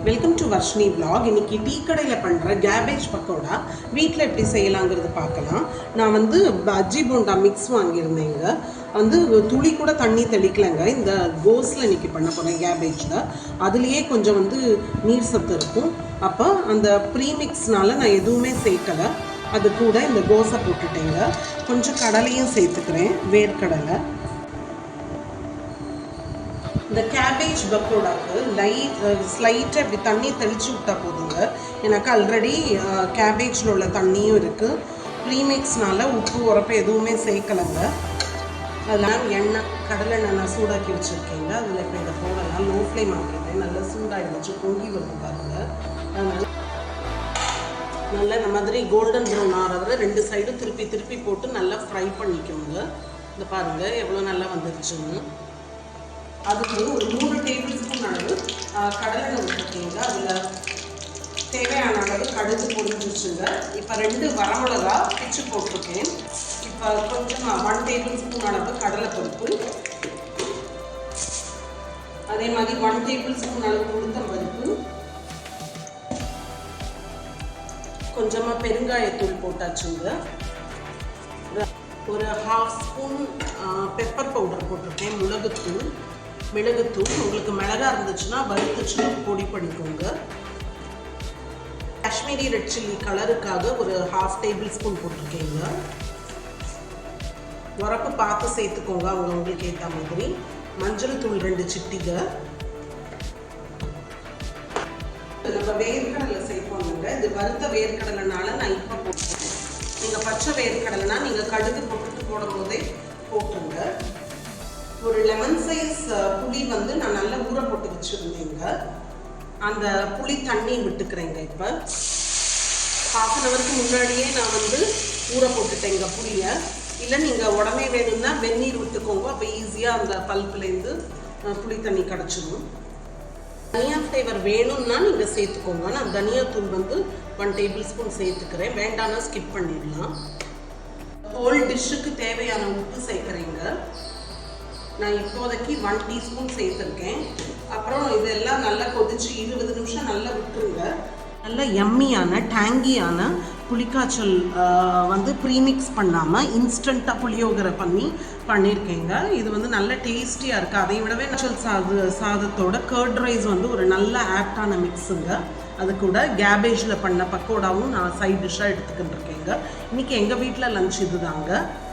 Welcome to Varshini vlog. இன்னைக்கு tea கடையில் பண்ணுற கேபேஜ் பக்கோடா வீட்டில் எப்படி செய்யலாங்கிறது பார்க்கலாம். நான் வந்து பஜ்ஜி போண்டா மிக்ஸ் வாங்கியிருந்தேங்க. வந்து துளி கூட தண்ணி தெளிக்கலைங்க. இந்த கோஸில் இன்னைக்கு பண்ண போகிறேன் கேபேஜில். அதுலேயே கொஞ்சம் வந்து நீர் சத்து இருக்கும். அப்போ அந்த ப்ரீமிக்ஸ்னால நான் எதுவுமே சேர்க்கலை. அது கூட இந்த கோஸை போட்டுட்டேங்க. கொஞ்சம் கடலையும் சேர்த்துக்கிறேன், வேர்க்கடலை. இந்த கேபேஜ் பக்கோடாவுக்கு ஸ்லைட்டாக இப்படி தண்ணி தெளித்து விட்டால் போதுங்க. எனக்கு ஆல்ரெடி கேபேஜில் உள்ள தண்ணியும் இருக்குது. ப்ரீமிக்ஸ்னால உப்பு உரப்பு எதுவுமே சேர்க்கலைங்க. அதெல்லாம் கடலை நான் சூடாக்கி வச்சுருக்கேங்க. அதில் இப்போ இதை போடலாம். லோ ஃப்ளேம் ஆக்கிட்டேன். நல்லா சூடாகிடுச்சு, பொங்கி வருது பாருங்கள். அதனால் நல்லா இந்த மாதிரி கோல்டன் ப்ரௌன் ஆகிறவரை 2 சைடும் திருப்பி திருப்பி போட்டு நல்லா ஃப்ரை பண்ணிக்கோங்க. இந்த பாருங்கள் எவ்வளோ நல்லா வந்துருச்சுன்னு. அதுக்கு ஒரு 3 டேபிள் ஸ்பூன் அளவு கடலை விட்டுருக்கீங்க. அதில் தேவையான அளவு கடுகு பொரிஞ்சிச்சுங்க. இப்போ 2 வரமிளகா பிச்சு போட்டிருக்கேன். இப்போ கொஞ்சம் 1 டேபிள் ஸ்பூன் அளவு கடலைப்பருப்பு, அதே மாதிரி 1 டேபிள் ஸ்பூன் அளவு உளுத்தம்பருப்பு, கொஞ்சமாக பெருங்காயத்தூள் போட்டாச்சுங்க. ஒரு 1/2 ஸ்பூன் பெப்பர் பவுடர் போட்டிருக்கேன். மிளகுத்தூள் உங்களுக்கு மிளகா இருந்துச்சுன்னா வறுத்துச்சுன்னா பொடி பண்ணிக்கோங்க. காஷ்மீரி ரெட் சில்லி கலருக்காக ஒரு 1/2 டேபிள் ஸ்பூன் போட்டிருக்கேங்க. உரப்பு பார்த்து சேர்த்துக்கோங்க உங்களுக்கு ஏற்ற மாதிரி. மஞ்சள் தூள் 2 சிட்டிகை. நம்ம வேர்க்கடலை சேர்ப்போங்க. இது வறுத்த வேர்க்கடலைனால நான் இப்போ போட்டுருக்கேன். நீங்கள் பச்சை வேர்க்கடலைனா நீங்கள் கடுகு போட்டுட்டு போடும் போதே போட்டுருங்க. ஒரு லெமன் சைஸ் புளி வந்து நான் நல்லா ஊற போட்டு வச்சுருந்தேங்க. அந்த புளி தண்ணி விட்டுக்கிறேங்க. இப்போ 1/2 அன் ஹவருக்கு முன்னாடியே நான் வந்து ஊற போட்டுட்டேங்க புளியை. இல்லை நீங்கள் உடனே வேணும்னா வெந்நீர் விட்டுக்கோங்க. அப்போ ஈஸியாக அந்த பல்ப்புலேருந்து புளி தண்ணி கிடச்சிடும். தனியா ஃப்ளேவர் வேணும்னா நீங்கள் சேர்த்துக்கோங்க. நான் தனியாத்தூள் வந்து 1 டேபிள் ஸ்பூன் சேர்த்துக்கிறேன். வேண்டாம்னா ஸ்கிப் பண்ணிடலாம். ஹோல் டிஷ்ஷுக்கு தேவையான உப்பு சேர்க்குறேங்க. நான் இப்போதைக்கு 1 டீஸ்பூன் சேர்த்துருக்கேன். அப்புறம் இதெல்லாம் நல்லா கொதிச்சு 20 நிமிஷம் நல்லா விட்டுருங்க. நல்ல யம்மியான டேங்கியான புளிக்காய்ச்சல் வந்து ப்ரீமிக்ஸ் பண்ணாமல் இன்ஸ்டண்ட்டாக புளியோகரை பண்ணியிருக்கேங்க. இது வந்து நல்ல டேஸ்டியாக இருக்குது. அதை விடவே சாதத்தோட கர்ட் ரைஸ் வந்து ஒரு நல்ல ஆப்டான மிக்ஸுங்க. அது கூட கேபேஜில் பண்ண பக்கோடாவும் நான் சைட் டிஷ்ஷாக எடுத்துக்கிட்டு இருக்கேங்க. இன்றைக்கி எங்கள் வீட்டில் லஞ்ச் இது தாங்க.